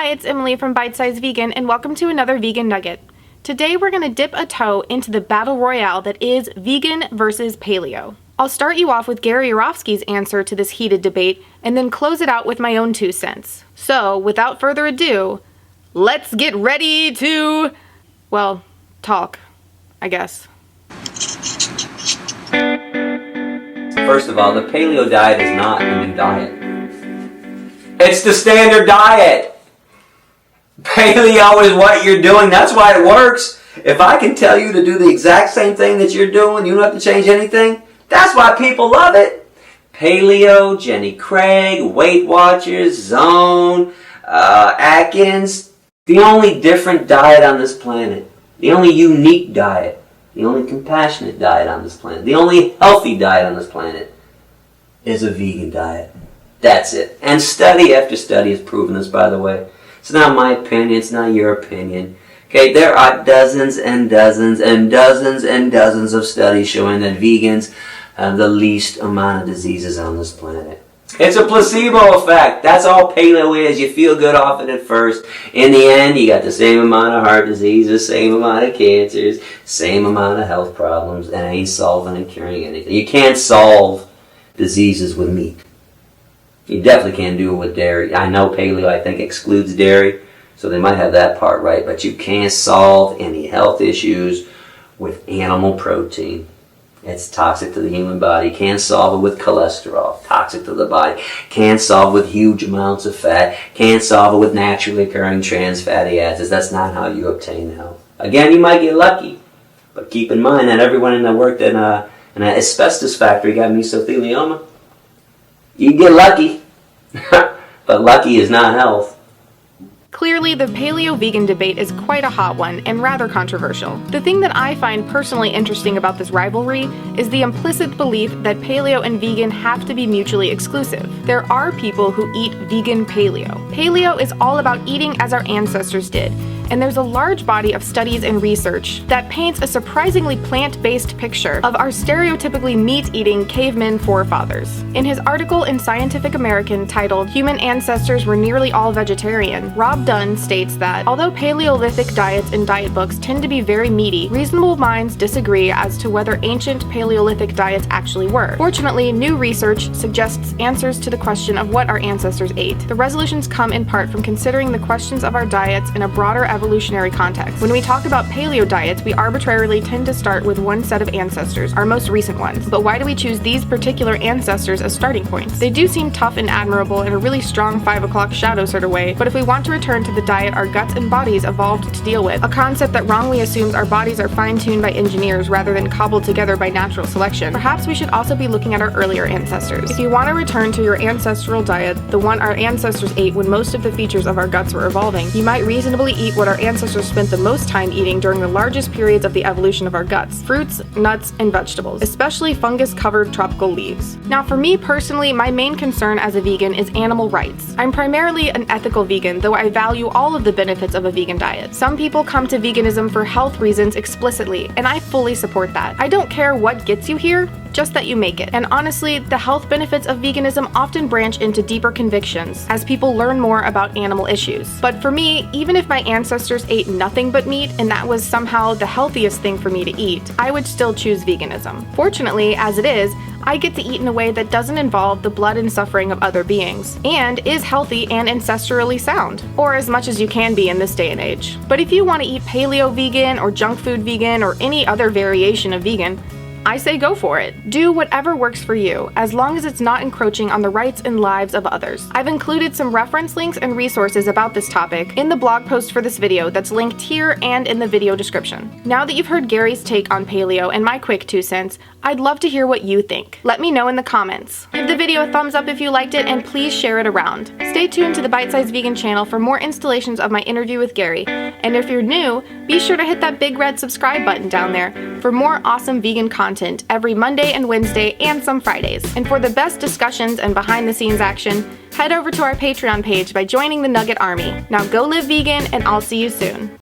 Hi, it's Emily from Bite Size Vegan, and welcome to another vegan nugget. Today we're going to dip a toe into the battle royale that is vegan versus paleo. I'll start you off with Gary Yourofsky's answer to this heated debate, and then close it out with my own 2 cents. So, without further ado, let's get ready to, well, talk, I guess. First of all, the paleo diet is not a new diet. It's the standard diet. Paleo is what you're doing. That's why it works. If I can tell you to do the exact same thing that you're doing, you don't have to change anything. That's why people love it. Paleo, Jenny Craig, Weight Watchers, Zone, Atkins. The only different diet on this planet, the only unique diet, the only compassionate diet on this planet, the only healthy diet on this planet is a vegan diet. That's it. And study after study has proven this, by the way. It's not my opinion, it's not your opinion. Okay, there are dozens and dozens and dozens and dozens of studies showing that vegans have the least amount of diseases on this planet. It's a placebo effect. That's all paleo is. You feel good off it at first. In the end, you got the same amount of heart diseases, same amount of cancers, same amount of health problems, and it ain't solving and curing anything. You can't solve diseases with meat. You definitely can't do it with dairy. I know paleo, I think, excludes dairy, so they might have that part right, but you can't solve any health issues with animal protein. It's toxic to the human body. Can't solve it with cholesterol. Toxic to the body. Can't solve it with huge amounts of fat. Can't solve it with naturally occurring trans fatty acids. That's not how you obtain health. Again, you might get lucky, but keep in mind that everyone that worked in an asbestos factory got mesothelioma. You get lucky, but lucky is not health. Clearly, the paleo-vegan debate is quite a hot one and rather controversial. The thing that I find personally interesting about this rivalry is the implicit belief that paleo and vegan have to be mutually exclusive. There are people who eat vegan paleo. Paleo is all about eating as our ancestors did, and there's a large body of studies and research that paints a surprisingly plant-based picture of our stereotypically meat-eating caveman forefathers. In his article in Scientific American titled "Human Ancestors Were Nearly All Vegetarian," Rob Dunn states that although Paleolithic diets and diet books tend to be very meaty, reasonable minds disagree as to whether ancient Paleolithic diets actually were. Fortunately, new research suggests answers to the question of what our ancestors ate. The resolutions come in part from considering the questions of our diets in a broader evolutionary context. When we talk about paleo diets, we arbitrarily tend to start with one set of ancestors, our most recent ones. But why do we choose these particular ancestors as starting points? They do seem tough and admirable in a really strong 5 o'clock shadow sort of way, but if we want to return to the diet our guts and bodies evolved to deal with, a concept that wrongly assumes our bodies are fine-tuned by engineers rather than cobbled together by natural selection, perhaps we should also be looking at our earlier ancestors. If you want to return to your ancestral diet, the one our ancestors ate when most of the features of our guts were evolving, you might reasonably eat what our ancestors spent the most time eating during the largest periods of the evolution of our guts: fruits, nuts, and vegetables, especially fungus-covered tropical leaves. Now, for me personally, my main concern as a vegan is animal rights. I'm primarily an ethical vegan, though I value all of the benefits of a vegan diet. Some people come to veganism for health reasons explicitly, and I fully support that. I don't care what gets you here, just that you make it. And honestly, the health benefits of veganism often branch into deeper convictions as people learn more about animal issues. But for me, even if my ancestors ate nothing but meat and that was somehow the healthiest thing for me to eat, I would still choose veganism. Fortunately, as it is, I get to eat in a way that doesn't involve the blood and suffering of other beings, and is healthy and ancestrally sound, or as much as you can be in this day and age. But if you want to eat paleo vegan or junk food vegan or any other variation of vegan, I say go for it. Do whatever works for you, as long as it's not encroaching on the rights and lives of others. I've included some reference links and resources about this topic in the blog post for this video that's linked here and in the video description. Now that you've heard Gary's take on paleo and my quick 2 cents, I'd love to hear what you think. Let me know in the comments. Give the video a thumbs up if you liked it, and please share it around. Stay tuned to the Bite Size Vegan channel for more installations of my interview with Gary. And if you're new, be sure to hit that big red subscribe button down there for more awesome vegan content every Monday and Wednesday and some Fridays. And for the best discussions and behind the scenes action, head over to our Patreon page by joining the Nugget Army. Now go live vegan, and I'll see you soon.